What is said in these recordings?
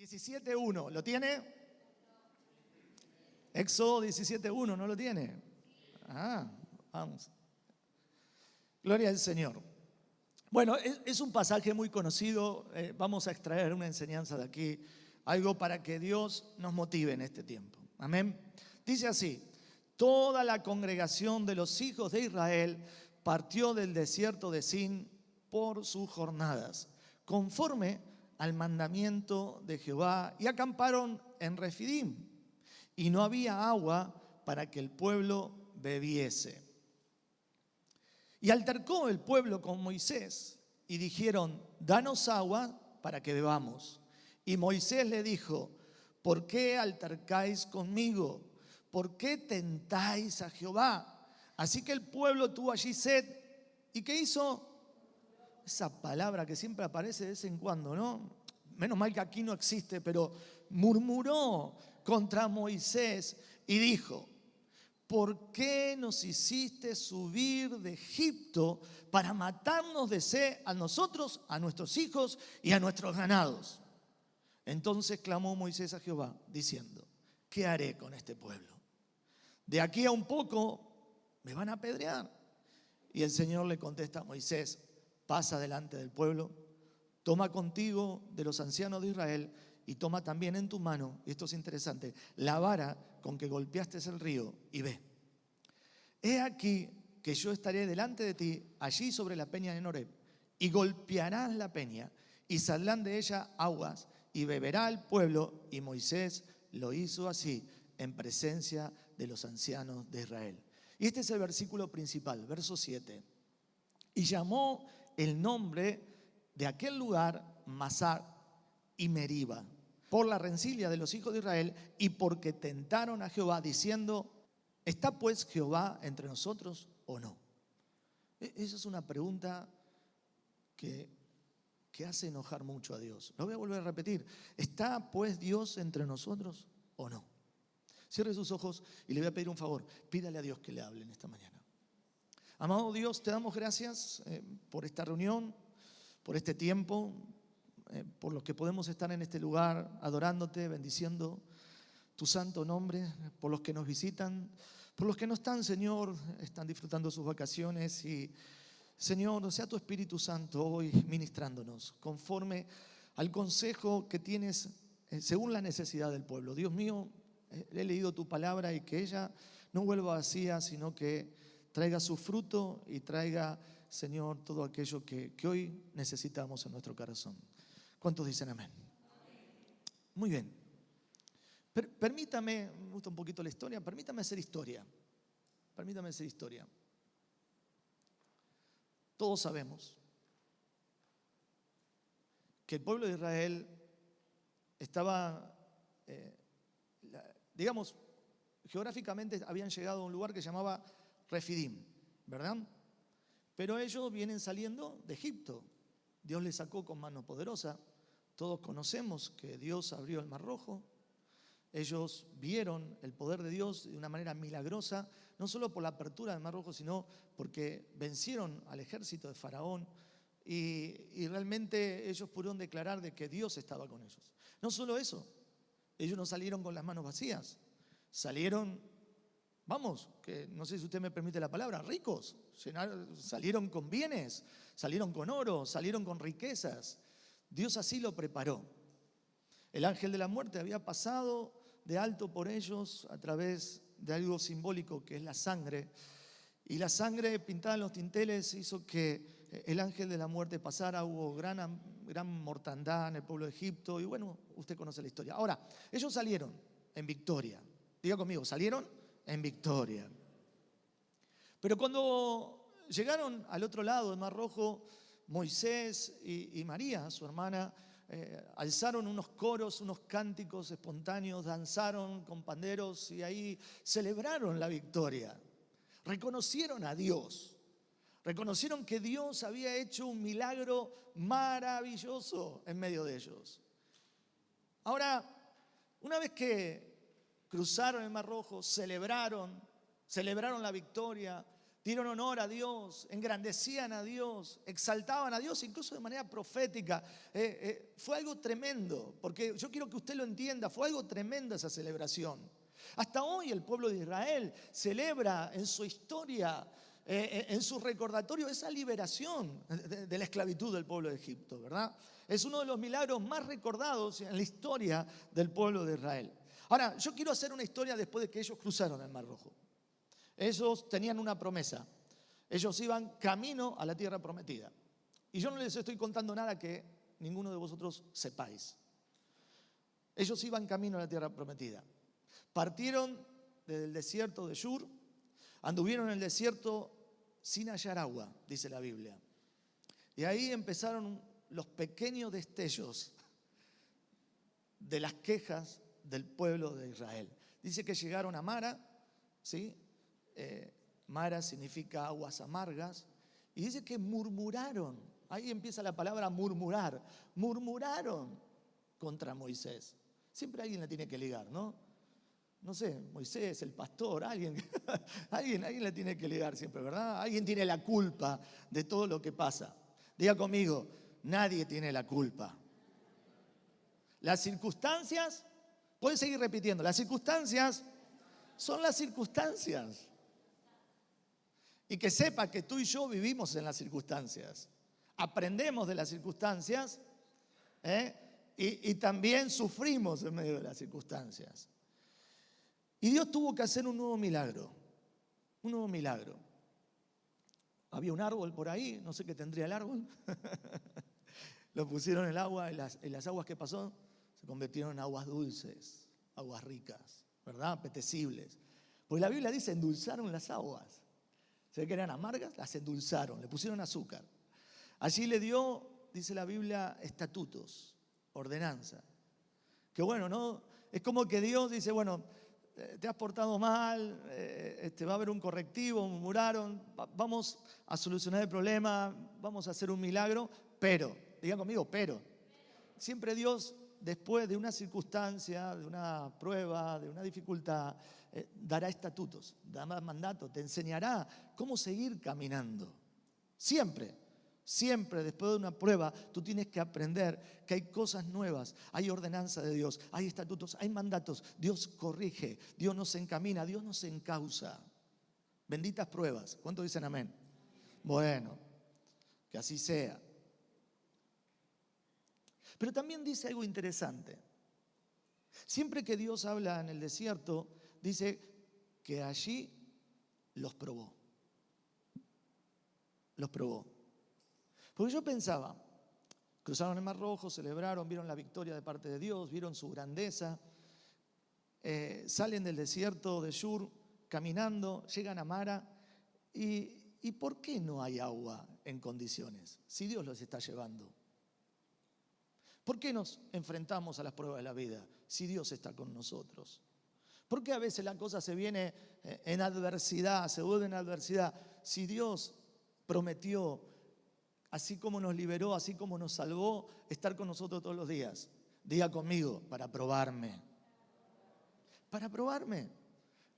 17:1, ¿lo tiene? Éxodo 17:1, ¿no lo tiene? Vamos. Gloria al Señor. Bueno, es un pasaje muy conocido, vamos a extraer una enseñanza de aquí, algo para que Dios nos motive en este tiempo. Amén. Dice así: toda la congregación de los hijos de Israel partió del desierto de Sin por sus jornadas, conforme al mandamiento de Jehová, y acamparon en Refidim, y no había agua para que el pueblo bebiese. Y altercó el pueblo con Moisés, y dijeron: danos agua para que bebamos. Y Moisés le dijo: ¿por qué altercáis conmigo? ¿Por qué tentáis a Jehová? Así que el pueblo tuvo allí sed. ¿Y qué hizo? Esa palabra que siempre aparece de vez en cuando, ¿no? Menos mal que aquí no existe, pero murmuró contra Moisés y dijo: ¿por qué nos hiciste subir de Egipto para matarnos de sed a nosotros, a nuestros hijos y a nuestros ganados? Entonces clamó Moisés a Jehová, diciendo: ¿qué haré con este pueblo? De aquí a un poco me van a apedrear. Y el Señor le contesta a Moisés: pasa delante del pueblo, toma contigo de los ancianos de Israel y toma también en tu mano, y esto es interesante, la vara con que golpeaste el río, y ve. He aquí que yo estaré delante de ti allí sobre la peña de Horeb, y golpearás la peña y saldrán de ella aguas, y beberá el pueblo. Y Moisés lo hizo así en presencia de los ancianos de Israel. Y este es el versículo principal, verso 7. Y llamó el nombre de aquel lugar Masar y Meriba, por la rencilla de los hijos de Israel y porque tentaron a Jehová, diciendo: ¿está pues Jehová entre nosotros o no? Esa es una pregunta que hace enojar mucho a Dios. Lo voy a volver a repetir: ¿está pues Dios entre nosotros o no? Cierre sus ojos y le voy a pedir un favor. Pídale a Dios que le hable en esta mañana. Amado Dios, te damos gracias por esta reunión, por este tiempo, por los que podemos estar en este lugar adorándote, bendiciendo tu santo nombre, por los que nos visitan, por los que no están, Señor, están disfrutando sus vacaciones. Y Señor, sea tu Espíritu Santo hoy ministrándonos conforme al consejo que tienes según la necesidad del pueblo. Dios mío, he leído tu palabra y que ella no vuelva vacía, sino que traiga su fruto y traiga, Señor, todo aquello que hoy necesitamos en nuestro corazón. ¿Cuántos dicen amén? Muy bien. Permítame, me gusta un poquito la historia, permítame hacer historia. Permítame hacer historia. Todos sabemos que el pueblo de Israel estaba, digamos, geográficamente habían llegado a un lugar que se llamaba Refidim, ¿verdad? Pero ellos vienen saliendo de Egipto. Dios les sacó con mano poderosa. Todos conocemos que Dios abrió el Mar Rojo. Ellos vieron el poder de Dios de una manera milagrosa, no solo por la apertura del Mar Rojo, sino porque vencieron al ejército de Faraón y realmente ellos pudieron declarar de que Dios estaba con ellos. No solo eso, ellos no salieron con las manos vacías, salieron, vamos, que no sé si usted me permite la palabra, ricos, salieron con bienes, salieron con oro, salieron con riquezas. Dios así lo preparó. El ángel de la muerte había pasado de alto por ellos a través de algo simbólico que es la sangre. Y la sangre pintada en los dinteles hizo que el ángel de la muerte pasara. Hubo gran mortandad en el pueblo de Egipto. Y bueno, usted conoce la historia. Ahora, ellos salieron en victoria. Diga conmigo, salieron en victoria. Pero cuando llegaron al otro lado del Mar Rojo, Moisés y María, su hermana, alzaron unos coros, unos cánticos espontáneos, danzaron con panderos y ahí celebraron la victoria. Reconocieron a Dios, reconocieron que Dios había hecho un milagro maravilloso en medio de ellos. Ahora, una vez que cruzaron el Mar Rojo, celebraron la victoria, dieron honor a Dios, engrandecían a Dios, exaltaban a Dios, incluso de manera profética. Fue algo tremendo, porque yo quiero que usted lo entienda, fue algo tremendo esa celebración. Hasta hoy el pueblo de Israel celebra en su historia, en su recordatorio, esa liberación de la esclavitud del pueblo de Egipto, ¿verdad? Es uno de los milagros más recordados en la historia del pueblo de Israel. Ahora, yo quiero hacer una historia después de que ellos cruzaron el Mar Rojo. Ellos tenían una promesa. Ellos iban camino a la tierra prometida. Y yo no les estoy contando nada que ninguno de vosotros sepáis. Ellos iban camino a la tierra prometida. Partieron desde el desierto de Shur, anduvieron en el desierto sin hallar agua, dice la Biblia. Y ahí empezaron los pequeños destellos de las quejas del pueblo de Israel. Dice que llegaron a Mara, ¿sí? Mara significa aguas amargas, y dice que murmuraron. Ahí empieza la palabra murmurar. Murmuraron contra Moisés. Siempre alguien la tiene que ligar, ¿no? No sé, Moisés, el pastor, alguien la tiene que ligar siempre, ¿verdad? Alguien tiene la culpa de todo lo que pasa. Diga conmigo, nadie tiene la culpa. Las circunstancias, pueden seguir repitiendo, las circunstancias son las circunstancias. Y que sepa que tú y yo vivimos en las circunstancias. Aprendemos de las circunstancias, y también sufrimos en medio de las circunstancias. Y Dios tuvo que hacer un nuevo milagro. Un nuevo milagro. Había un árbol por ahí, no sé qué tendría el árbol. Lo pusieron en el agua y las aguas que pasó se convirtieron en aguas dulces, aguas ricas, ¿verdad? Apetecibles. Porque la Biblia dice, endulzaron las aguas. Se ve que eran amargas, las endulzaron, le pusieron azúcar. Allí le dio, dice la Biblia, estatutos, ordenanza. Que bueno, ¿no? Es como que Dios dice, bueno, te has portado mal, va a haber un correctivo, murmuraron, vamos a solucionar el problema, vamos a hacer un milagro, pero, digan conmigo, pero. Siempre Dios, después de una circunstancia, de una prueba, de una dificultad, dará estatutos, dará mandatos, te enseñará cómo seguir caminando. Siempre, siempre después de una prueba, tú tienes que aprender que hay cosas nuevas, hay ordenanza de Dios, hay estatutos, hay mandatos. Dios corrige, Dios nos encamina, Dios nos encausa. Benditas pruebas. ¿Cuántos dicen amén? Bueno, que así sea. Pero también dice algo interesante. Siempre que Dios habla en el desierto, dice que allí los probó. Los probó. Porque yo pensaba, cruzaron el Mar Rojo, celebraron, vieron la victoria de parte de Dios, vieron su grandeza, salen del desierto de Shur caminando, llegan a Mara, y ¿por qué no hay agua en condiciones si Dios los está llevando? ¿Por qué nos enfrentamos a las pruebas de la vida si Dios está con nosotros? ¿Por qué a veces la cosa se viene en adversidad, se vuelve en adversidad? Si Dios prometió, así como nos liberó, así como nos salvó, estar con nosotros todos los días. Diga conmigo, para probarme. Para probarme.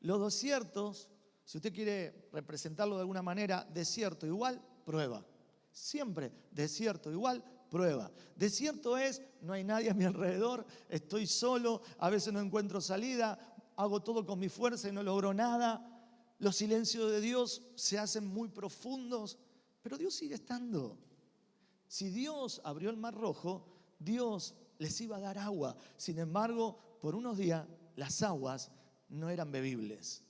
Los desiertos, si usted quiere representarlo de alguna manera, desierto igual, prueba. Siempre desierto igual, prueba. Desierto es, no hay nadie a mi alrededor, estoy solo, a veces no encuentro salida, hago todo con mi fuerza y no logro nada. Los silencios de Dios se hacen muy profundos, pero Dios sigue estando. Si Dios abrió el Mar Rojo, Dios les iba a dar agua. Sin embargo, por unos días las aguas no eran bebibles.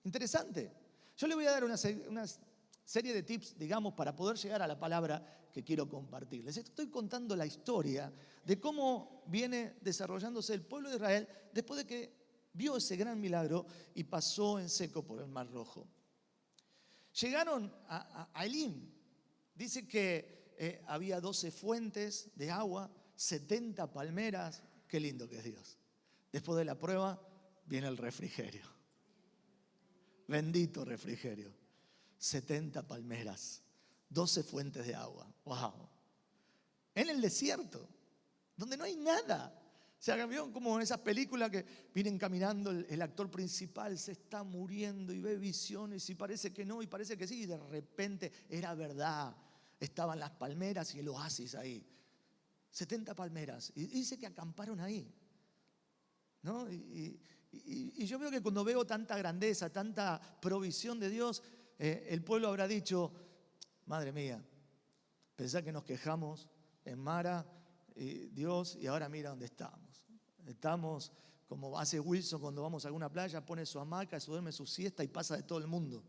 Interesante. Yo le voy a dar una serie de tips, digamos, para poder llegar a la palabra que quiero compartir. Les estoy contando la historia de cómo viene desarrollándose el pueblo de Israel después de que vio ese gran milagro y pasó en seco por el Mar Rojo. Llegaron a Elim. Dice que había 12 fuentes de agua, 70 palmeras. Qué lindo que es Dios. Después de la prueba viene el refrigerio. Bendito refrigerio. 70 palmeras, 12 fuentes de agua. ¡Wow! En el desierto, donde no hay nada. sea, ¿vieron como en esas películas que vienen caminando, el actor principal se está muriendo y ve visiones y parece que no y parece que sí, y de repente era verdad, estaban las palmeras y el oasis ahí, 70 palmeras, y dice que acamparon ahí, ¿no? Y yo veo que cuando veo tanta grandeza, tanta provisión de Dios, el pueblo habrá dicho, madre mía, pensá que nos quejamos en Mara, Dios, y ahora mira dónde estamos. Estamos como hace Wilson cuando vamos a alguna playa, pone su hamaca, se duerme su siesta y pasa de todo el mundo.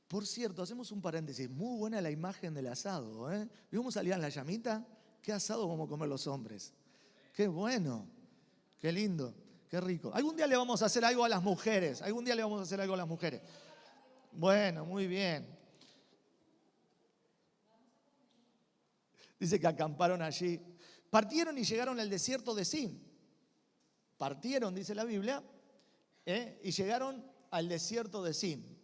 Por cierto, hacemos un paréntesis, muy buena la imagen del asado, ¿eh? ¿Vimos salir en la llamita? ¿Qué asado vamos a comer los hombres? Qué bueno, qué lindo, qué rico. Algún día le vamos a hacer algo a las mujeres, algún día le vamos a hacer algo a las mujeres. Bueno, muy bien. Dice que acamparon allí. Partieron y llegaron al desierto de Sin. Partieron, dice la Biblia, y llegaron al desierto de Sin.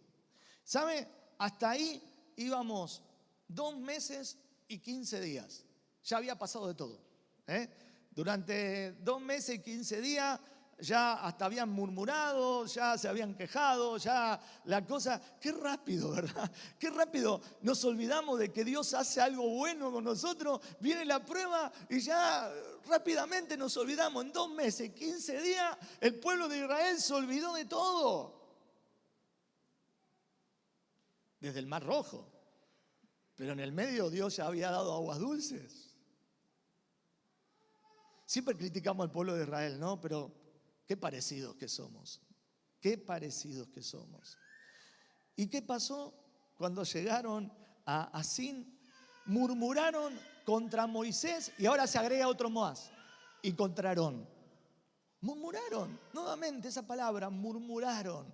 ¿Sabe? Hasta ahí íbamos 2 meses y 15 días. Ya había pasado de todo. Durante 2 meses y 15 días ya hasta habían murmurado, ya se habían quejado, ya la cosa, qué rápido, ¿verdad? Qué rápido nos olvidamos de que Dios hace algo bueno con nosotros, viene la prueba y ya rápidamente nos olvidamos. En 2 meses, 15 días, el pueblo de Israel se olvidó de todo. Desde el Mar Rojo. Pero en el medio Dios ya había dado aguas dulces. Siempre criticamos al pueblo de Israel, ¿no? Pero qué parecidos que somos. Qué parecidos que somos. ¿Y qué pasó? Cuando llegaron a Sin, murmuraron contra Moisés y ahora se agrega otro más. Y contra Aarón. Murmuraron. Nuevamente esa palabra, murmuraron.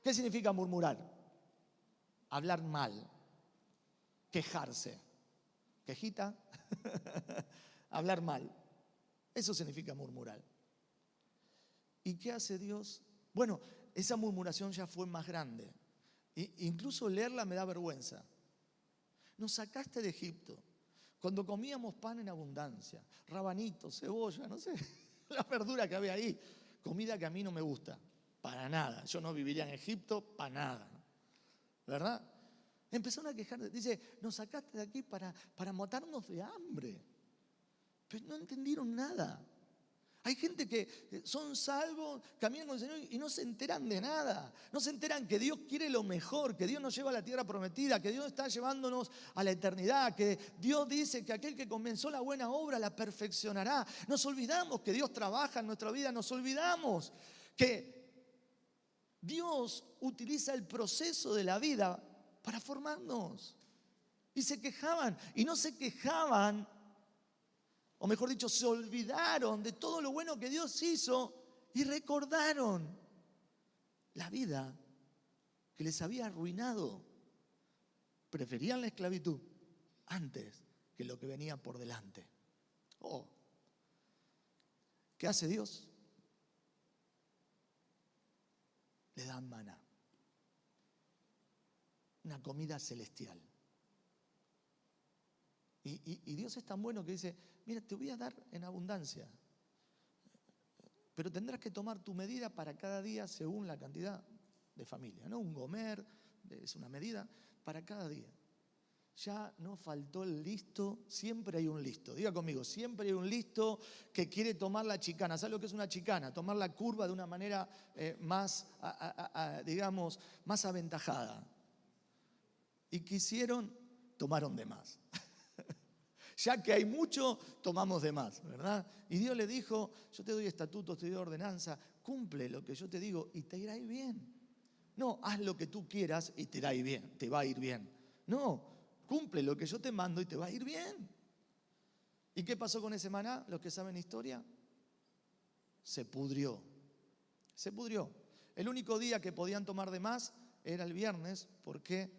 ¿Qué significa murmurar? Hablar mal. Quejarse. Quejita. Hablar mal. Eso significa murmurar. ¿Y qué hace Dios? Bueno, esa murmuración ya fue más grande. Incluso leerla me da vergüenza. Nos sacaste de Egipto, cuando comíamos pan en abundancia, rabanitos, cebolla, no sé, la verdura que había ahí, comida que a mí no me gusta, para nada. Yo no viviría en Egipto, para nada. ¿Verdad? Empezaron a quejar, dice, nos sacaste de aquí para matarnos de hambre. Pero no entendieron nada. Hay gente que son salvos, caminan con el Señor y no se enteran de nada. No se enteran que Dios quiere lo mejor, que Dios nos lleva a la tierra prometida, que Dios está llevándonos a la eternidad, que Dios dice que aquel que comenzó la buena obra la perfeccionará. Nos olvidamos que Dios trabaja en nuestra vida, nos olvidamos que Dios utiliza el proceso de la vida para formarnos. Y se quejaban, y no se quejaban, o mejor dicho, se olvidaron de todo lo bueno que Dios hizo y recordaron la vida que les había arruinado. Preferían la esclavitud antes que lo que venía por delante. Oh, ¿qué hace Dios? Le dan maná, una comida celestial. Y Dios es tan bueno que dice, mira, te voy a dar en abundancia, pero tendrás que tomar tu medida para cada día según la cantidad de familia, ¿no? Un gomer es una medida para cada día. Ya no faltó el listo, siempre hay un listo. Diga conmigo, siempre hay un listo que quiere tomar la chicana. ¿Sabes lo que es una chicana? Tomar la curva de una manera más, digamos, más aventajada. Y quisieron, tomaron de más. Ya que hay mucho, tomamos de más, ¿verdad? Y Dios le dijo, yo te doy estatutos, te doy ordenanza, cumple lo que yo te digo y te irá bien. No, haz lo que tú quieras y te irá bien, te va a ir bien. No, cumple lo que yo te mando y te va a ir bien. ¿Y qué pasó con ese maná? Los que saben historia, se pudrió. Se pudrió. El único día que podían tomar de más era el viernes, porque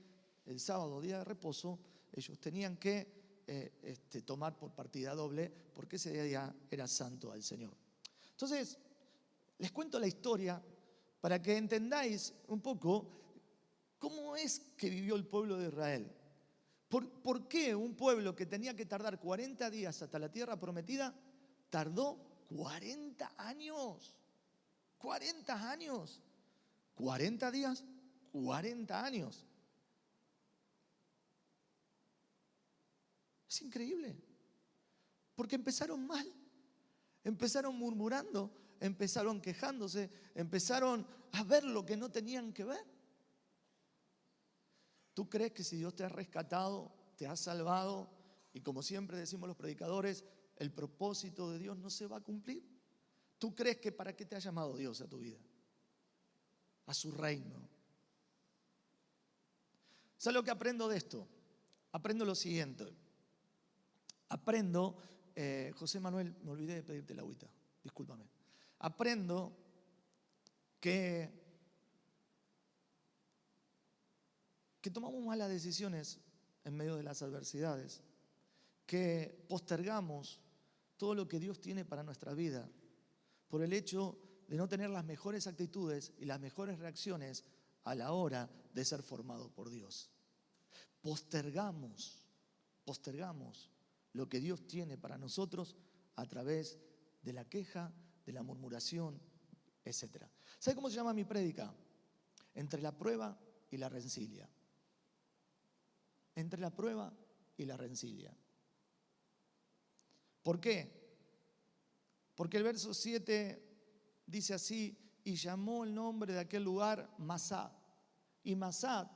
el sábado, día de reposo, ellos tenían que tomar por partida doble, porque ese día era santo al Señor. Entonces, les cuento la historia para que entendáis un poco cómo es que vivió el pueblo de Israel. ¿Por qué un pueblo que tenía que tardar 40 días hasta la tierra prometida tardó 40 años. 40 años. 40 días, 40 años. Es increíble. Porque empezaron mal. Empezaron murmurando, empezaron quejándose, empezaron a ver lo que no tenían que ver. ¿Tú crees que si Dios te ha rescatado, te ha salvado, y como siempre decimos los predicadores, el propósito de Dios no se va a cumplir? ¿Tú crees que para qué te ha llamado Dios a tu vida? A su reino. ¿Sabes lo que aprendo de esto? Aprendo lo siguiente. Aprendo, José Manuel, me olvidé de pedirte la agüita, discúlpame. Aprendo que tomamos malas decisiones en medio de las adversidades, que postergamos todo lo que Dios tiene para nuestra vida por el hecho de no tener las mejores actitudes y las mejores reacciones a la hora de ser formados por Dios. Postergamos lo que Dios tiene para nosotros a través de la queja, de la murmuración, etc. ¿Sabe cómo se llama mi prédica? Entre la prueba y la rencilla. Entre la prueba y la rencilla. ¿Por qué? Porque el verso 7 dice así: y llamó el nombre de aquel lugar Masá. Y Masá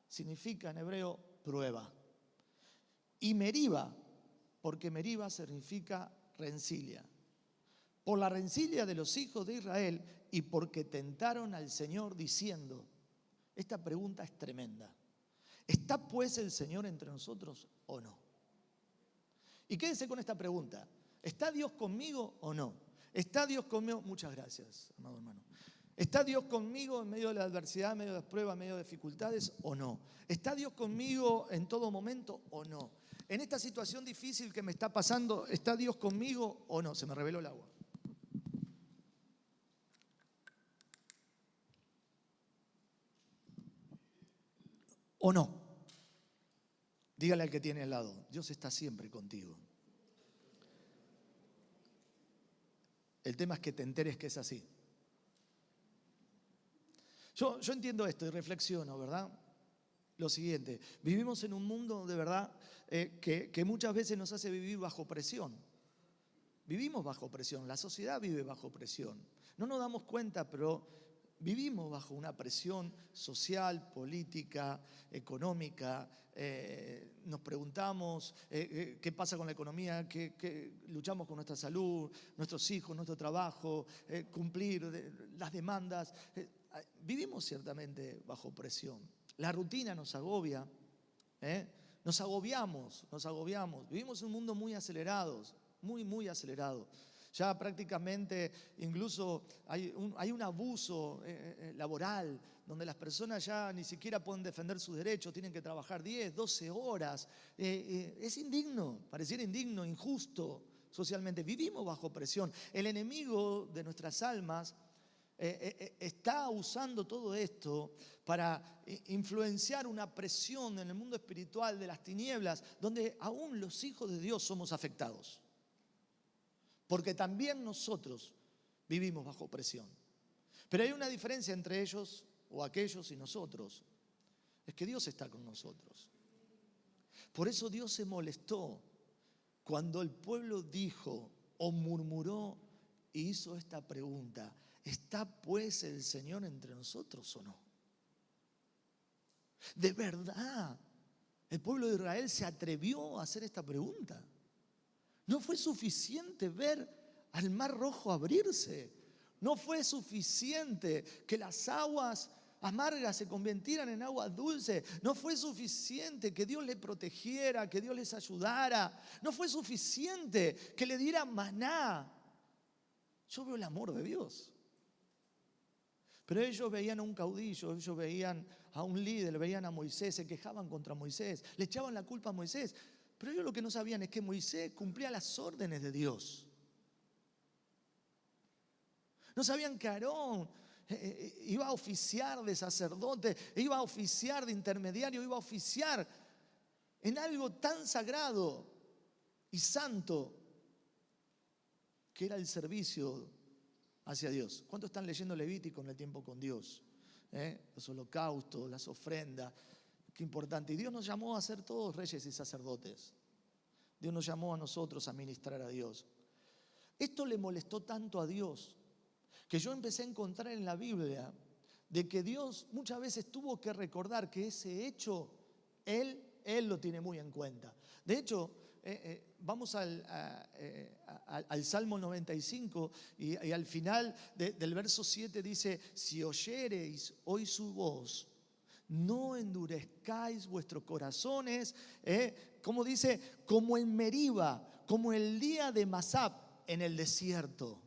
significa en hebreo prueba. Y Meriba, porque Meriba significa rencilla. Por la rencilla de los hijos de Israel y porque tentaron al Señor diciendo. Esta pregunta es tremenda. ¿Está pues el Señor entre nosotros o no? Y quédese con esta pregunta. ¿Está Dios conmigo o no? ¿Está Dios conmigo? Muchas gracias, amado hermano. ¿Está Dios conmigo en medio de la adversidad, en medio de las pruebas, en medio de dificultades o no? ¿Está Dios conmigo en todo momento o no? En esta situación difícil que me está pasando, ¿está Dios conmigo o no? Se me reveló el agua. ¿O no? Dígale al que tiene al lado, Dios está siempre contigo. El tema es que te enteres que es así. Yo entiendo esto y reflexiono, ¿verdad? Lo siguiente, vivimos en un mundo de verdad que muchas veces nos hace vivir bajo presión. Vivimos bajo presión, la sociedad vive bajo presión. No nos damos cuenta, pero vivimos bajo una presión social, política, económica. Nos preguntamos qué pasa con la economía, que luchamos con nuestra salud, nuestros hijos, nuestro trabajo, cumplir las demandas. Vivimos ciertamente bajo presión. La rutina nos agobia, nos agobiamos. Vivimos en un mundo muy acelerado, muy acelerado. Ya prácticamente incluso hay un abuso laboral donde las personas ya ni siquiera pueden defender sus derechos, tienen que trabajar 10, 12 horas. Es indigno, pareciera indigno, injusto socialmente. Vivimos bajo presión. El enemigo de nuestras almas está usando todo esto para influenciar una presión en el mundo espiritual de las tinieblas, donde aún los hijos de Dios somos afectados. Porque también nosotros vivimos bajo presión. Pero hay una diferencia entre ellos o aquellos y nosotros. Es que Dios está con nosotros. Por eso Dios se molestó cuando el pueblo dijo o murmuró y hizo esta pregunta: ¿está pues el Señor entre nosotros o no? De verdad, el pueblo de Israel se atrevió a hacer esta pregunta. No fue suficiente ver al Mar Rojo abrirse. No fue suficiente que las aguas amargas se convirtieran en aguas dulces. No fue suficiente que Dios les protegiera, que Dios les ayudara. No fue suficiente que le diera maná. Yo veo el amor de Dios. Pero ellos veían a un caudillo, ellos veían a un líder, veían a Moisés, se quejaban contra Moisés, le echaban la culpa a Moisés. Pero ellos lo que no sabían es que Moisés cumplía las órdenes de Dios. No sabían que Aarón iba a oficiar de sacerdote, iba a oficiar de intermediario, iba a oficiar en algo tan sagrado y santo que era el servicio hacia Dios. ¿Cuántos están leyendo Levítico en el tiempo con Dios? Los holocaustos, las ofrendas, qué importante. Y Dios nos llamó a ser todos reyes y sacerdotes. Dios nos llamó a nosotros a ministrar a Dios. Esto le molestó tanto a Dios que yo empecé a encontrar en la Biblia de que Dios muchas veces tuvo que recordar que ese hecho Él lo tiene muy en cuenta. De hecho, vamos al Salmo 95 y al final del verso 7 dice: si oyereis hoy su voz, no endurezcáis vuestros corazones, como dice, como en Meriba, como el día de Masab en el desierto.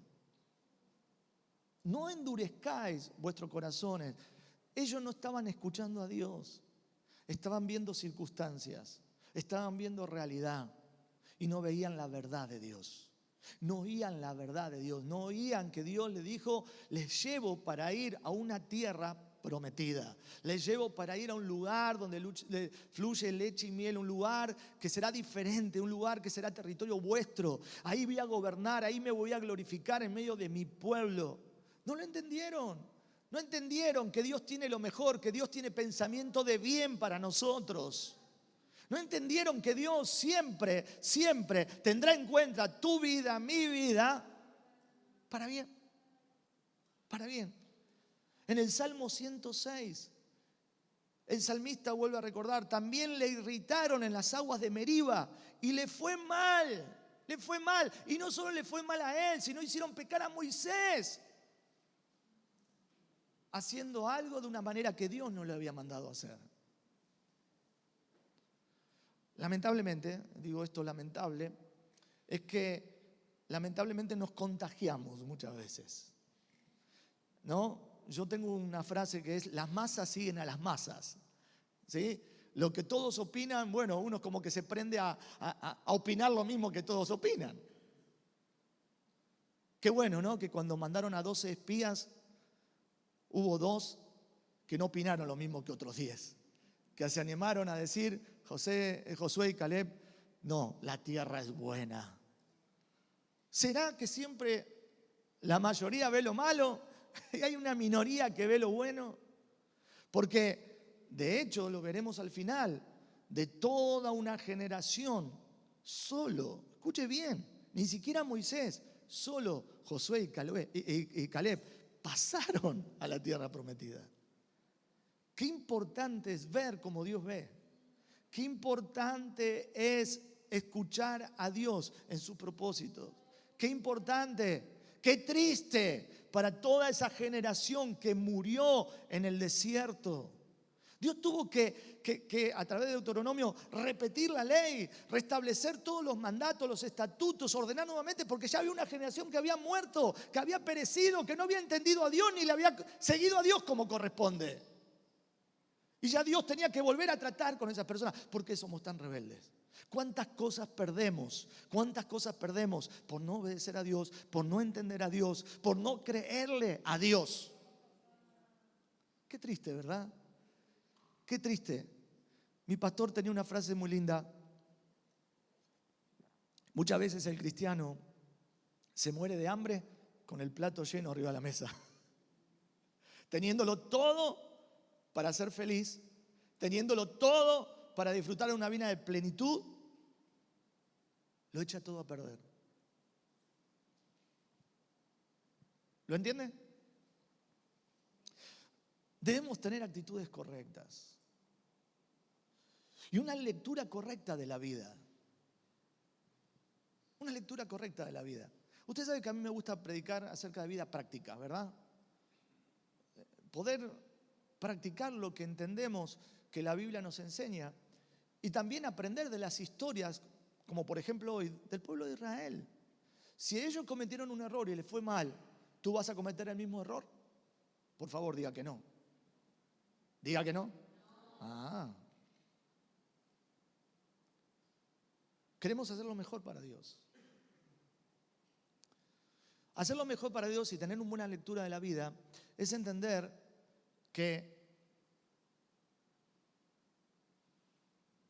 No endurezcáis vuestros corazones. Ellos no estaban escuchando a Dios, estaban viendo circunstancias, estaban viendo realidad y no veían la verdad de Dios. No oían la verdad de Dios, no oían que Dios les dijo: les llevo para ir a una tierra prometida, les llevo para ir a un lugar donde fluye leche y miel, un lugar que será diferente, un lugar que será territorio vuestro. Ahí voy a gobernar, ahí me voy a glorificar en medio de mi pueblo. No lo entendieron. No entendieron que Dios tiene lo mejor, que Dios tiene pensamiento de bien para nosotros. No entendieron que Dios siempre, siempre tendrá en cuenta tu vida, mi vida, para bien. Para bien. En el Salmo 106, el salmista vuelve a recordar: también le irritaron en las aguas de Meriba y le fue mal. Le fue mal. Y no solo le fue mal a él, sino hicieron pecar a Moisés, haciendo algo de una manera que Dios no le había mandado a hacer. Lamentablemente, digo esto lamentable, es que lamentablemente nos contagiamos muchas veces, ¿no? Yo tengo una frase que es: las masas siguen a las masas, ¿sí? Lo que todos opinan, bueno, uno como que se prende a opinar lo mismo que todos opinan. Qué bueno, ¿no? Que cuando mandaron a 12 espías, hubo 2 que no opinaron lo mismo que otros 10, que se animaron a decir: Josué y Caleb, no, la tierra es buena. ¿Será que siempre la mayoría ve lo malo y hay una minoría que ve lo bueno? Porque de hecho lo veremos al final, de toda una generación, solo, escuche bien, ni siquiera Moisés, solo Josué y Caleb pasaron a la tierra prometida. Qué importante es ver como Dios ve. Qué importante es escuchar a Dios en sus propósitos. Qué importante, qué triste para toda esa generación que murió en el desierto. Dios tuvo que a través de Deuteronomio repetir la ley, restablecer todos los mandatos, los estatutos, ordenar nuevamente, porque ya había una generación que había muerto, que había perecido, que no había entendido a Dios ni le había seguido a Dios como corresponde. Y ya Dios tenía que volver a tratar con esas personas. ¿Por qué somos tan rebeldes? ¿Cuántas cosas perdemos? ¿Cuántas cosas perdemos por no obedecer a Dios, por no entender a Dios, por no creerle a Dios? Qué triste, ¿verdad? Qué triste. Mi pastor tenía una frase muy linda. Muchas veces el cristiano se muere de hambre con el plato lleno arriba de la mesa, teniéndolo todo para ser feliz, teniéndolo todo para disfrutar de una vida de plenitud, lo echa todo a perder. ¿Lo entiende? Debemos tener actitudes correctas y una lectura correcta de la vida. Una lectura correcta de la vida. Usted sabe que a mí me gusta predicar acerca de vida práctica, ¿verdad? Poder practicar lo que entendemos que la Biblia nos enseña y también aprender de las historias, como por ejemplo hoy, del pueblo de Israel. Si ellos cometieron un error y les fue mal, ¿tú vas a cometer el mismo error? Por favor, diga que no. Diga que no. Queremos hacer lo mejor para Dios. Hacer lo mejor para Dios y tener una buena lectura de la vida es entender que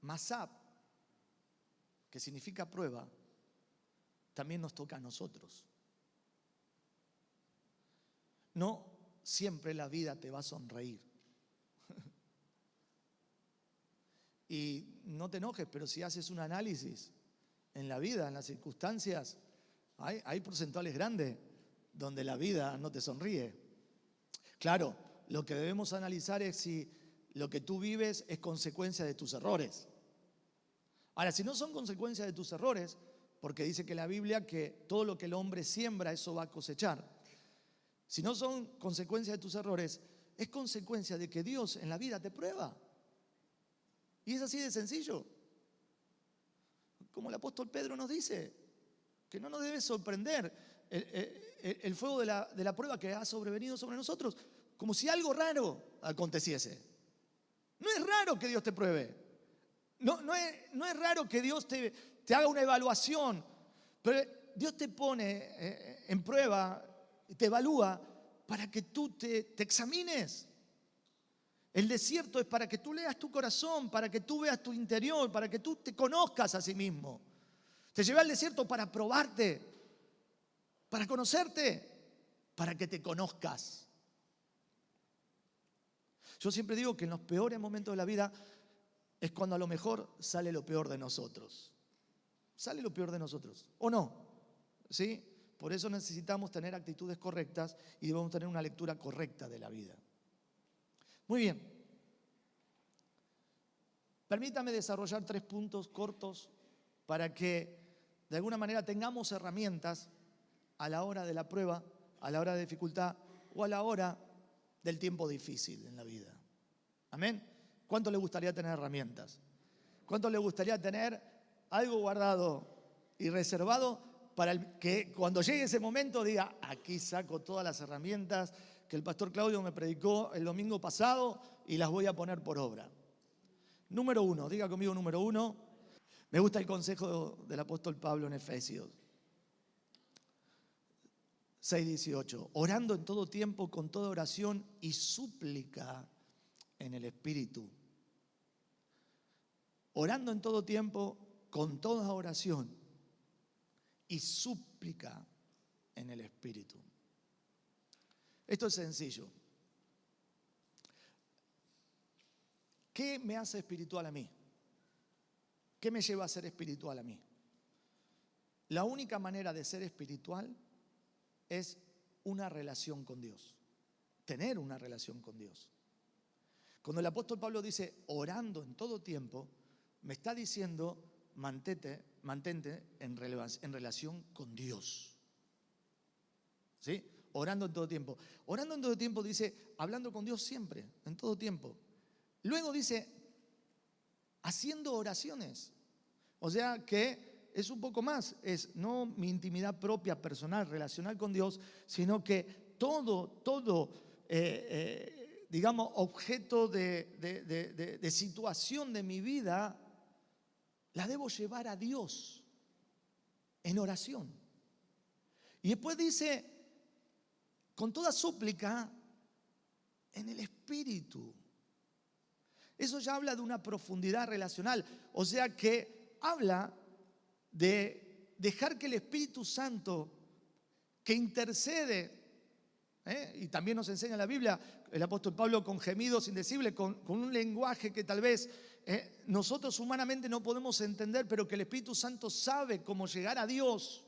Masab, que significa prueba, también nos toca a nosotros. no siempre la vida te va a sonreír. Y no te enojes, pero si haces un análisis en la vida, en las circunstancias, hay porcentuales grandes donde la vida no te sonríe. Claro, lo que debemos analizar es si lo que tú vives es consecuencia de tus errores. Ahora, si no son consecuencia de tus errores, porque dice que la Biblia que todo lo que el hombre siembra, eso va a cosechar. Si no son consecuencia de tus errores, es consecuencia de que Dios en la vida te prueba. Y es así de sencillo. Como el apóstol Pedro nos dice, que no nos debe sorprender el fuego de la prueba que ha sobrevenido sobre nosotros, como si algo raro aconteciese. No es raro que Dios te pruebe. No es raro que Dios te haga una evaluación, pero Dios te pone en prueba, te evalúa para que tú te examines. El desierto es para que tú leas tu corazón, para que tú veas tu interior, para que tú te conozcas a sí mismo. Te llevé al desierto para probarte, para conocerte, para que te conozcas. Yo siempre digo que en los peores momentos de la vida es cuando a lo mejor sale lo peor de nosotros. Sale lo peor de nosotros, ¿o no? ¿Sí? Por eso necesitamos tener actitudes correctas y debemos tener una lectura correcta de la vida. Muy bien. Permítame desarrollar 3 puntos cortos para que de alguna manera tengamos herramientas a la hora de la prueba, a la hora de dificultad o a la hora del tiempo difícil en la vida. ¿Amén? ¿Cuánto le gustaría tener herramientas? ¿Cuánto le gustaría tener algo guardado y reservado para que cuando llegue ese momento diga, aquí saco todas las herramientas que el pastor Claudio me predicó el domingo pasado y las voy a poner por obra? Número 1, diga conmigo número 1. Me gusta el consejo del apóstol Pablo en Efesios 6:18. Orando en todo tiempo con toda oración y súplica en el Espíritu. Orando en todo tiempo con toda oración y súplica en el Espíritu. Esto es sencillo. ¿Qué me hace espiritual a mí? ¿Qué me lleva a ser espiritual a mí? La única manera de ser espiritual es una relación con Dios. Tener una relación con Dios. Cuando el apóstol Pablo dice orando en todo tiempo, me está diciendo mantente en relación con Dios. ¿Sí? Orando en todo tiempo. Orando en todo tiempo dice hablando con Dios siempre, en todo tiempo. Luego dice haciendo oraciones. O sea que es un poco más, es no mi intimidad propia, personal, relacional con Dios, sino que todo, digamos, objeto de situación de mi vida, la debo llevar a Dios en oración. Y después dice, con toda súplica en el Espíritu. Eso ya habla de una profundidad relacional. O sea que habla de dejar que el Espíritu Santo, que intercede, y también nos enseña la Biblia, el apóstol Pablo con gemidos indecibles, con un lenguaje que tal vez nosotros humanamente no podemos entender, pero que el Espíritu Santo sabe cómo llegar a Dios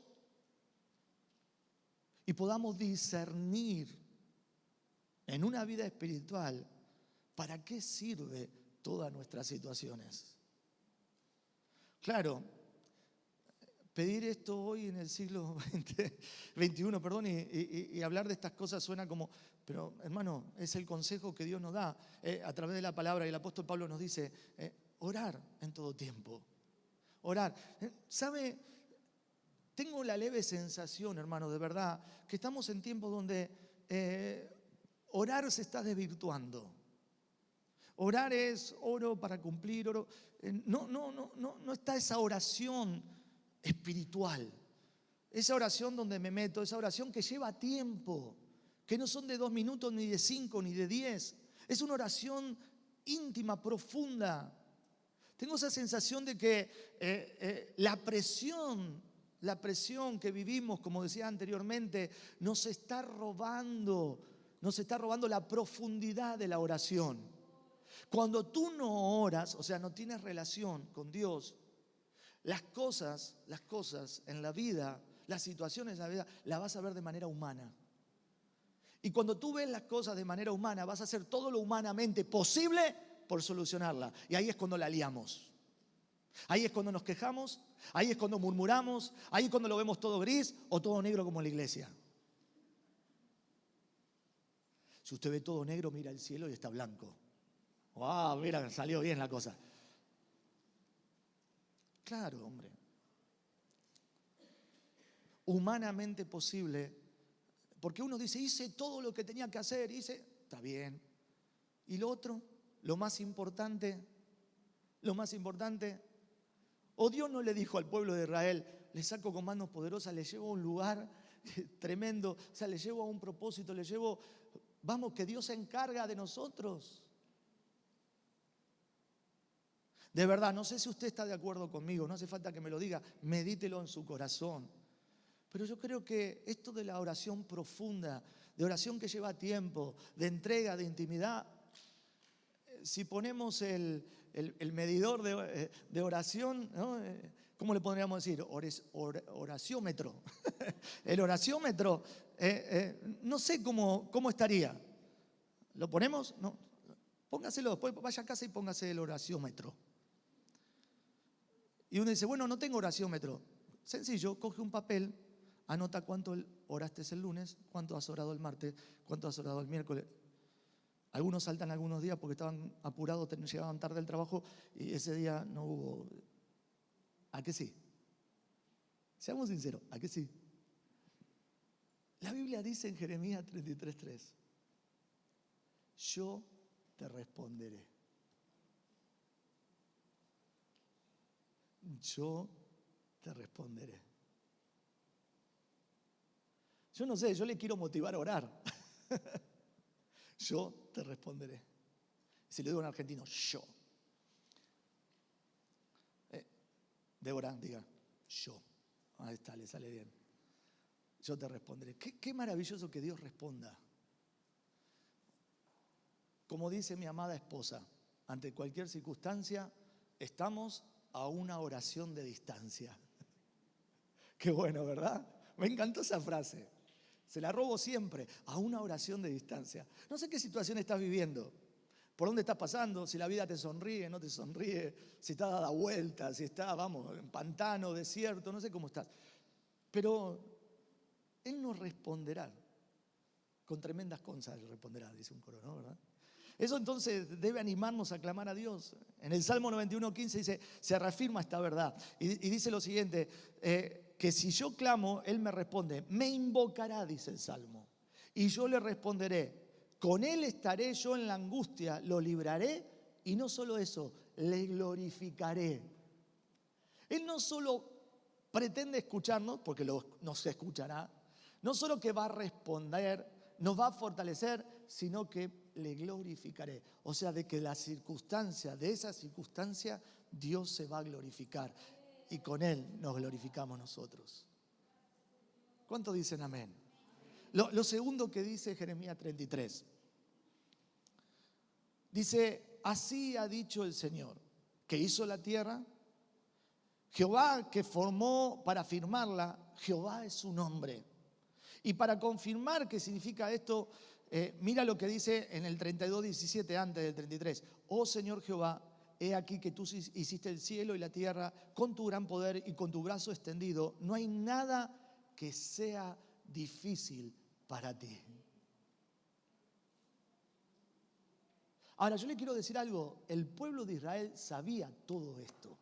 y podamos discernir en una vida espiritual para qué sirve todas nuestras situaciones. Claro, pedir esto hoy en el siglo XXI, y hablar de estas cosas suena como, pero hermano, es el consejo que Dios nos da a través de la palabra, y el apóstol Pablo nos dice, orar en todo tiempo, orar. ¿Sabe? Tengo la leve sensación, hermano, de verdad, que estamos en tiempos donde orar se está desvirtuando. Orar es oro para cumplir, oro. No está esa oración espiritual. Esa oración donde me meto, esa oración que lleva tiempo, que no son de 2 minutos, ni de 5, ni de 10. Es una oración íntima, profunda. Tengo esa sensación de que la presión que vivimos, como decía anteriormente, nos está robando nos está robando la profundidad de la oración. Cuando tú no oras, o sea, no tienes relación con Dios, las cosas en la vida, las situaciones en la vida, las vas a ver de manera humana. Y cuando tú ves las cosas de manera humana, vas a hacer todo lo humanamente posible por solucionarla. Y ahí es cuando la liamos. Ahí es cuando nos quejamos, ahí es cuando murmuramos, ahí es cuando lo vemos todo gris o todo negro como en la iglesia. Si usted ve todo negro, mira el cielo y está blanco. ¡Wow! Mira, salió bien la cosa. Claro, hombre. Humanamente posible, porque uno dice, hice todo lo que tenía que hacer, está bien. ¿Y lo otro? Lo más importante, o Dios no le dijo al pueblo de Israel, le saco con manos poderosas, le llevo a un lugar tremendo, o sea, le llevo a un propósito, le llevo, vamos, que Dios se encarga de nosotros. De verdad, no sé si usted está de acuerdo conmigo, no hace falta que me lo diga, medítelo en su corazón. Pero yo creo que esto de la oración profunda, de oración que lleva tiempo, de entrega, de intimidad, si ponemos el medidor de oración, ¿no? ¿Cómo le podríamos decir? Oraciómetro. El oraciómetro, no sé cómo estaría. ¿Lo ponemos? No. Póngaselo después, vaya a casa y póngase el oraciómetro. Y uno dice, bueno, no tengo oraciómetro. Sencillo, coge un papel, anota cuánto oraste el lunes, cuánto has orado el martes, cuánto has orado el miércoles. Algunos saltan algunos días porque estaban apurados, llegaban tarde del trabajo y ese día no hubo. ¿A qué sí? Seamos sinceros, ¿a qué sí? La Biblia dice en Jeremías 33:3, yo te responderé. Yo te responderé. Yo no sé, yo le quiero motivar a orar. Yo te responderé. Si le digo en argentino, yo. Débora, diga, yo. Ahí está, le sale bien. Yo te responderé. Qué maravilloso que Dios responda. Como dice mi amada esposa, ante cualquier circunstancia, estamos a una oración de distancia. Qué bueno, ¿verdad? Me encantó esa frase. Se la robo siempre, a una oración de distancia. No sé qué situación estás viviendo, por dónde estás pasando, si la vida te sonríe, no te sonríe, si está dada vuelta, si está, vamos, en pantano, desierto, no sé cómo estás. Pero Él nos responderá. Con tremendas cosas responderá, dice un coro, ¿no? ¿Verdad? Eso entonces debe animarnos a clamar a Dios. En el Salmo 91:15 dice, se reafirma esta verdad. Y dice lo siguiente, que si yo clamo, Él me responde. Me invocará, dice el Salmo, y yo le responderé. Con Él estaré yo en la angustia, lo libraré y no solo eso, le glorificaré. Él no solo pretende escucharnos, porque nos escuchará, no solo que va a responder, nos va a fortalecer, sino que le glorificaré. O sea, de que de esa circunstancia, Dios se va a glorificar. Y con Él nos glorificamos nosotros. ¿Cuántos dicen amén? Lo segundo que dice Jeremías 33. Dice, así ha dicho el Señor, que hizo la tierra, Jehová que formó para firmarla, Jehová es su nombre. Y para confirmar qué significa esto, mira lo que dice en el 32:17 antes del 33. Oh Señor Jehová, he aquí que tú hiciste el cielo y la tierra con tu gran poder y con tu brazo extendido. No hay nada que sea difícil para ti. Ahora, yo le quiero decir algo. El pueblo de Israel sabía todo esto,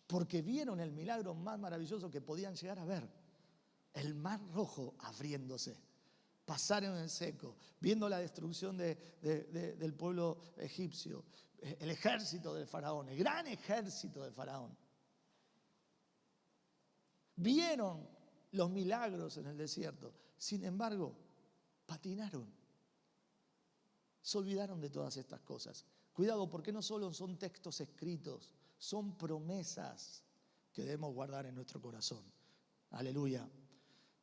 porque vieron el milagro más maravilloso que podían llegar a ver. El mar rojo abriéndose, pasar en el seco, viendo la destrucción del pueblo egipcio, el ejército del faraón, el gran ejército del faraón. Vieron los milagros en el desierto. Sin embargo, patinaron. Se olvidaron de todas estas cosas. Cuidado, porque no solo son textos escritos, son promesas que debemos guardar en nuestro corazón. Aleluya.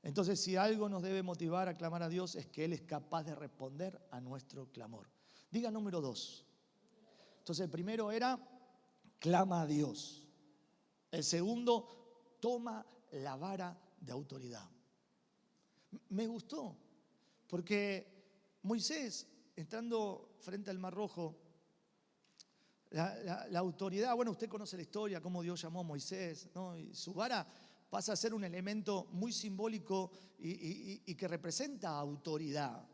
Entonces, si algo nos debe motivar a clamar a Dios es que Él es capaz de responder a nuestro clamor. Diga número 2. Entonces, el primero era, clama a Dios. El segundo, toma la vara de autoridad. Me gustó, porque Moisés, entrando frente al Mar Rojo, la autoridad, bueno, usted conoce la historia, cómo Dios llamó a Moisés, ¿no? Y su vara pasa a ser un elemento muy simbólico y que representa autoridad.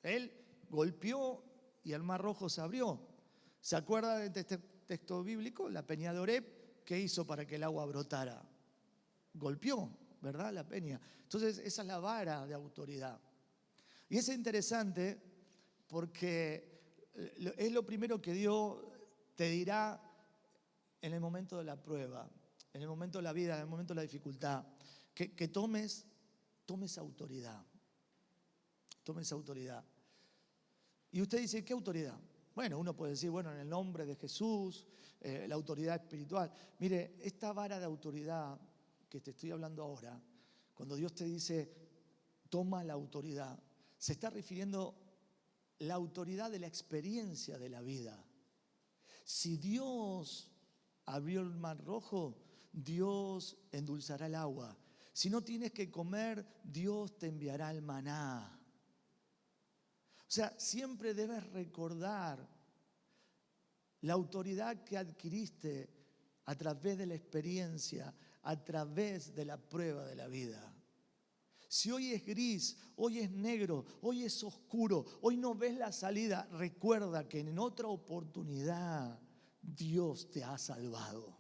Él golpeó y el Mar Rojo se abrió. ¿Se acuerda de este texto bíblico? La peña de Oreb, ¿qué hizo para que el agua brotara? Golpeó, ¿verdad? La peña. Entonces, esa es la vara de autoridad. Y es interesante porque es lo primero que Dios te dirá en el momento de la prueba, en el momento de la vida, en el momento de la dificultad, que tomes autoridad. Tomes autoridad. Y usted dice, ¿qué autoridad? Bueno, uno puede decir, bueno, en el nombre de Jesús, la autoridad espiritual. Mire, esta vara de autoridad que te estoy hablando ahora, cuando Dios te dice, toma la autoridad, se está refiriendo a la autoridad de la experiencia de la vida. Si Dios abrió el Mar Rojo, Dios endulzará el agua. Si no tienes que comer, Dios te enviará el maná. O sea, siempre debes recordar la autoridad que adquiriste a través de la experiencia, a través de la prueba de la vida. Si hoy es gris, hoy es negro, hoy es oscuro, hoy no ves la salida, recuerda que en otra oportunidad Dios te ha salvado.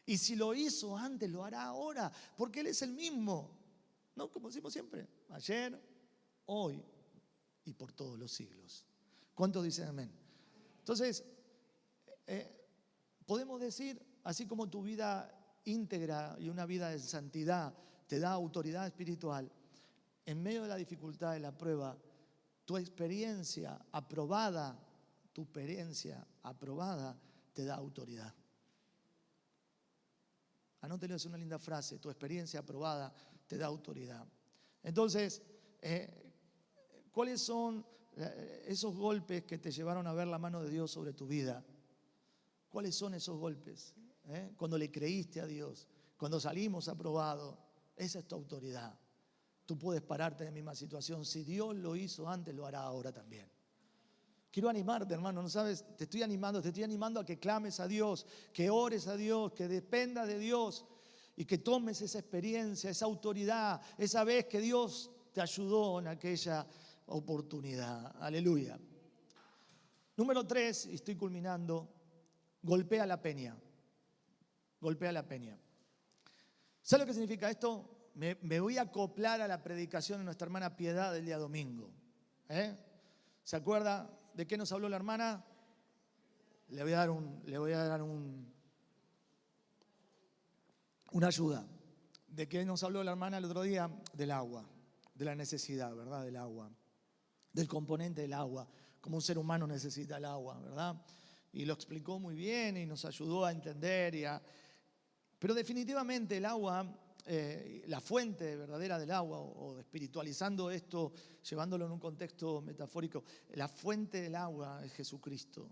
Y si lo hizo antes, lo hará ahora, porque Él es el mismo. No, como decimos siempre, ayer, hoy y por todos los siglos. ¿Cuántos dicen amén? Entonces, podemos decir, así como tu vida íntegra y una vida de santidad te da autoridad espiritual, en medio de la dificultad de la prueba, tu experiencia aprobada te da autoridad. Anótelo, es una linda frase, tu experiencia aprobada te da autoridad. Entonces, ¿cuáles son esos golpes que te llevaron a ver la mano de Dios sobre tu vida? ¿Cuáles son esos golpes? Cuando le creíste a Dios, cuando salimos aprobados, esa es tu autoridad. Tú puedes pararte en la misma situación. Si Dios lo hizo antes, lo hará ahora también. Quiero animarte, hermano, ¿no sabes? Te estoy animando a que clames a Dios, que ores a Dios, que dependas de Dios y que tomes esa experiencia, esa autoridad, esa vez que Dios te ayudó en aquella oportunidad. Aleluya. Número 3, y estoy culminando, golpea la peña. Golpea la peña. ¿Sabe lo que significa esto? Me voy a acoplar a la predicación de nuestra hermana Piedad del día domingo. ¿Se acuerda de qué nos habló la hermana? Le voy a dar una ayuda. ¿De qué nos habló la hermana el otro día? Del agua, de la necesidad, ¿verdad? Del agua, del componente del agua, como un ser humano necesita el agua, ¿verdad? Y lo explicó muy bien y nos ayudó a entender. Pero definitivamente el agua, la fuente verdadera del agua, o espiritualizando esto, llevándolo en un contexto metafórico, la fuente del agua es Jesucristo.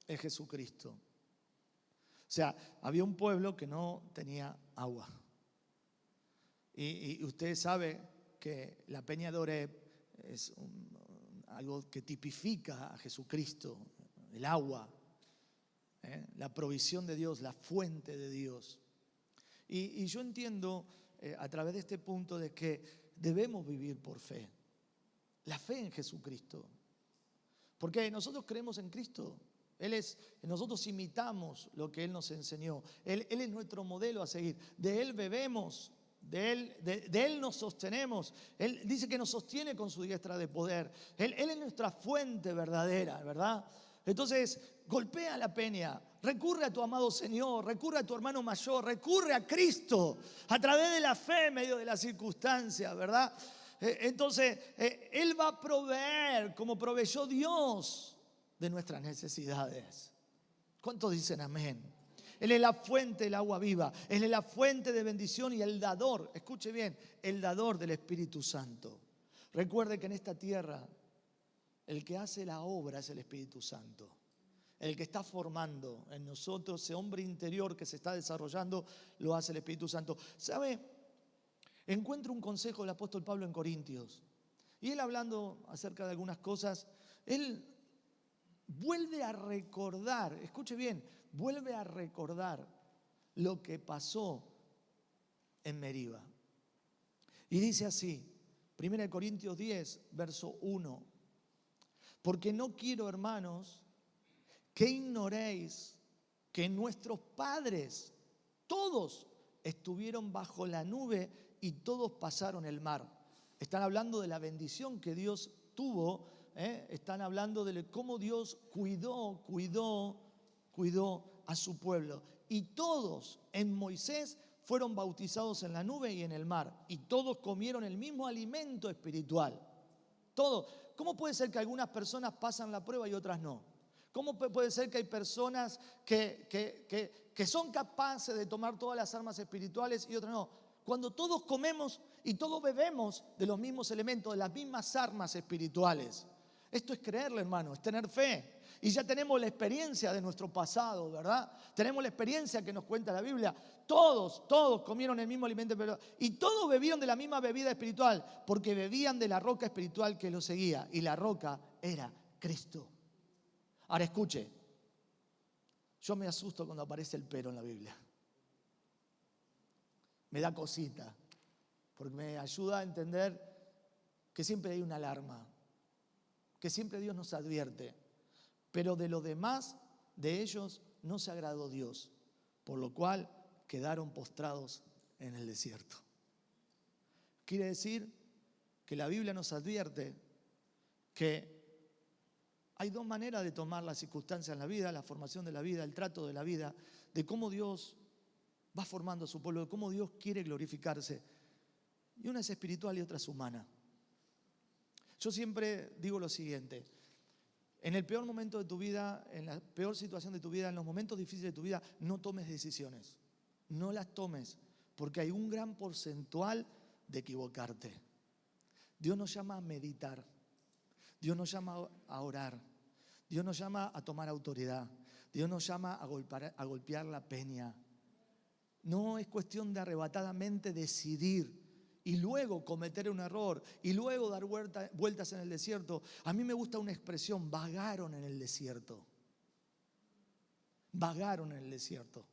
Es Jesucristo. O sea, había un pueblo que no tenía agua. Y usted sabe que la peña de Oreb es algo que tipifica a Jesucristo, el agua, la provisión de Dios, la fuente de Dios. Y yo entiendo a través de este punto de que debemos vivir por fe. La fe en Jesucristo. Porque nosotros creemos en Cristo. Nosotros imitamos lo que Él nos enseñó. Él es nuestro modelo a seguir. De Él bebemos, de Él nos sostenemos. Él dice que nos sostiene con su diestra de poder. Él es nuestra fuente verdadera, ¿verdad? Entonces, golpea la peña, recurre a tu amado Señor, recurre a tu hermano mayor, recurre a Cristo a través de la fe en medio de las circunstancias, ¿verdad? Entonces, Él va a proveer como proveyó Dios de nuestras necesidades. ¿Cuántos dicen amén? Él es la fuente del agua viva. Él es la fuente de bendición y el dador, escuche bien, el dador del Espíritu Santo. Recuerde que en esta tierra el que hace la obra es el Espíritu Santo. El que está formando en nosotros ese hombre interior que se está desarrollando, lo hace el Espíritu Santo. ¿Sabe? Encuentro un consejo del apóstol Pablo en Corintios. Y él, hablando acerca de algunas cosas, él vuelve a recordar, escuche bien, vuelve a recordar lo que pasó en Meriba. Y dice así, 1 Corintios 10, verso 1. Porque no quiero, hermanos, que ignoréis que nuestros padres, todos estuvieron bajo la nube y todos pasaron el mar. Están hablando de la bendición que Dios tuvo, están hablando de cómo Dios cuidó a su pueblo. Y todos en Moisés fueron bautizados en la nube y en el mar. Y todos comieron el mismo alimento espiritual. Todos. ¿Cómo puede ser que algunas personas pasan la prueba y otras no? ¿Cómo puede ser que hay personas que son capaces de tomar todas las armas espirituales y otras no? Cuando todos comemos y todos bebemos de los mismos elementos, de las mismas armas espirituales. Esto es creerle, hermano, es tener fe. Y ya tenemos la experiencia de nuestro pasado, ¿verdad? Tenemos la experiencia que nos cuenta la Biblia. Todos comieron el mismo alimento espiritual. Y todos bebieron de la misma bebida espiritual, porque bebían de la roca espiritual que los seguía. Y la roca era Cristo. Ahora escuche, yo me asusto cuando aparece el pero en la Biblia. Me da cosita, porque me ayuda a entender que siempre hay una alarma, que siempre Dios nos advierte, pero de lo demás, de ellos, no se agradó Dios, por lo cual quedaron postrados en el desierto. Quiere decir que la Biblia nos advierte que hay dos maneras de tomar las circunstancias en la vida, la formación de la vida, el trato de la vida, de cómo Dios va formando a su pueblo, de cómo Dios quiere glorificarse. Y una es espiritual y otra es humana. Yo siempre digo lo siguiente, en el peor momento de tu vida, en la peor situación de tu vida, en los momentos difíciles de tu vida, no tomes decisiones. No las tomes, porque hay un gran porcentual de equivocarte. Dios nos llama a meditar. Dios nos llama a orar. Dios nos llama a tomar autoridad. Dios nos llama a golpear la peña. No es cuestión de arrebatadamente decidir y luego cometer un error y luego dar vueltas en el desierto. A mí me gusta una expresión, vagaron en el desierto. Vagaron en el desierto.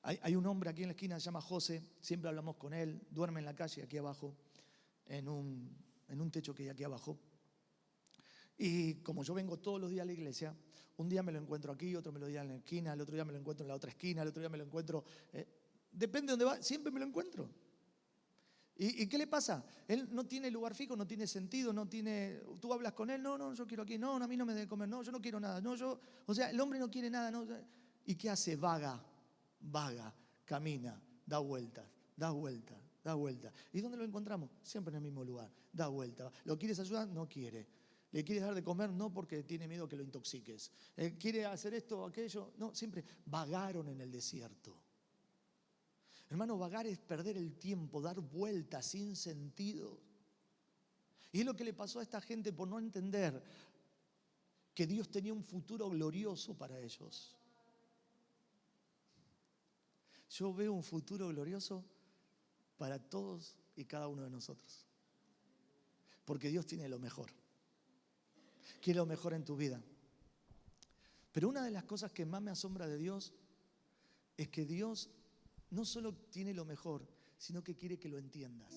Hay un hombre aquí en la esquina, se llama José, siempre hablamos con él, duerme en la calle aquí abajo, en un techo que hay aquí abajo. Y como yo vengo todos los días a la iglesia, un día me lo encuentro aquí, otro me lo día en la esquina, el otro día me lo encuentro en la otra esquina, el otro día me lo encuentro, depende de dónde va, siempre me lo encuentro. ¿Y qué le pasa? Él no tiene lugar fijo, no tiene sentido, no tiene, tú hablas con él, no, yo quiero aquí, no, a mí no me debe comer, no, yo no quiero nada, o sea, el hombre no quiere nada, no. ¿Y qué hace? Vaga, camina, da vueltas. ¿Y dónde lo encontramos? Siempre en el mismo lugar, da vuelta. ¿Lo quieres ayudar? No quiere. ¿Le quieres dar de comer? No, porque tiene miedo que lo intoxiques. ¿Quiere hacer esto o aquello? No, siempre vagaron en el desierto. Hermano, vagar es perder el tiempo, dar vueltas sin sentido. Y es lo que le pasó a esta gente por no entender que Dios tenía un futuro glorioso para ellos. Yo veo un futuro glorioso para todos y cada uno de nosotros. Porque Dios tiene lo mejor. Quiere lo mejor en tu vida. Pero una de las cosas que más me asombra de Dios es que Dios no solo tiene lo mejor, sino que quiere que lo entiendas.